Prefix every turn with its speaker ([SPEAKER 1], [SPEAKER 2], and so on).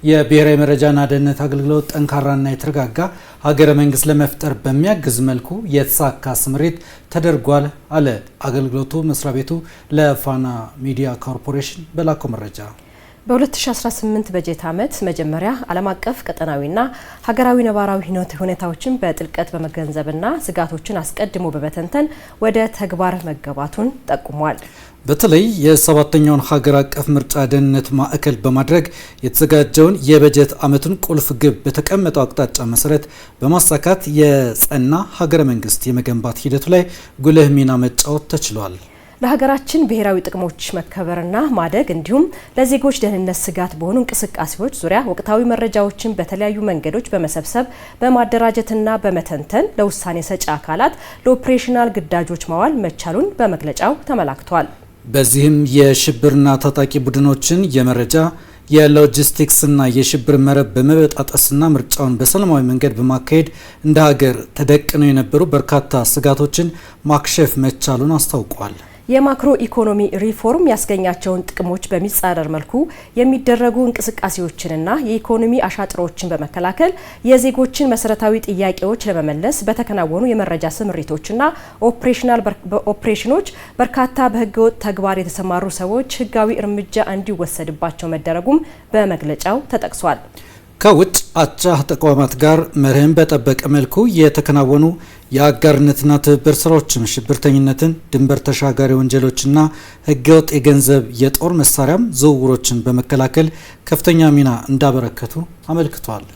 [SPEAKER 1] የብሔራዊ መረጃና ደህንነት አገልግሎት ጠንካራና የተረጋጋ ሀገረ መንግስት ለመፍጠር በሚያግዝ መልኩ የተሳካ ስምሪት ተደርጓል አለ አገልግሎቱ መስሪያ ቤቱ ለፋና ሚዲያ ኮርፖሬሽን በላከው መረጃ።
[SPEAKER 2] በ2018 በጀት ዓመት መጀመሪያ ዓለም አቀፍ ቀጠናዊና ሀገራዊ ነባራዊ ሁኔታዎችን በጥልቀት በመገንዘብና ስጋቶችን አስቀድሞ በመተንተን ወደ ተግባር መገባቱን ጠቁሟል።
[SPEAKER 1] በተለይ የሰባተኛውን ሀገር አቀፍ ምርጫ ደህንነት ማዕከል በማድረግ የተዘጋጀውን የበጀት ዓመቱን ቁልፍ ግብ በተቀመጠው አቅጣጫ መሰረት በማሳካት የጸና ሀገረ መንግስት የመገንባት ሂደቱ ላይ ጉልህ ሚና መጫወት ተችሏል።
[SPEAKER 2] ለሀገራችን ብሔራዊ ጥቅሞች መከበርና ማደግ እንዲሁም ለዜጎች ደህንነት ስጋት በሆኑ እንቅስቃሴዎች ዙሪያ ወቅታዊ መረጃዎችን በተለያዩ መንገዶች በመሰብሰብ በማደራጀትና በመተንተን ለውሳኔ ሰጪ አካላት ለኦፕሬሽናል ግዳጆች ማዋል መቻሉን በመግለጫው ተመላክቷል።
[SPEAKER 1] በዚህም የሽብርና ታጣቂ ቡድኖችን የመረጃ የሎጂስቲክስና የሽብር መረብ በመበጣጠስና ምርጫውን በሰላማዊ መንገድ በማካሄድ እንደ ሀገር ተደቅነው የነበሩ በርካታ ስጋቶችን ማክሸፍ መቻሉን አስታውቋል።
[SPEAKER 2] የማክሮ ኢኮኖሚ ሪፎርም ያስገኛቸውን ጥቅሞች በሚጻረር መልኩ የሚደረጉ እንቅስቃሴዎችንና የኢኮኖሚ አሻጥሮችን በመከላከል የዜጎችን መሰረታዊ ጥያቄዎች ለመመለስ በተከናወኑ የመረጃ ስምሪቶችና ኦፕሬሽኖች በርካታ በህገወጥ ተግባር የተሰማሩ ሰዎች ህጋዊ እርምጃ እንዲወሰድባቸው መደረጉም በመግለጫው ተጠቅሷል።
[SPEAKER 1] ከውጭ አቻ ተቋማት ጋር መርህን በጠበቀ መልኩ የተከናወኑ የአጋርነትና ትብብር ስራዎችም ሽብርተኝነትን፣ ድንበር ተሻጋሪ ወንጀሎችና ህገወጥ የገንዘብ የጦር መሳሪያም ዝውውሮችን በመከላከል ከፍተኛ ሚና እንዳበረከቱ አመልክቷል።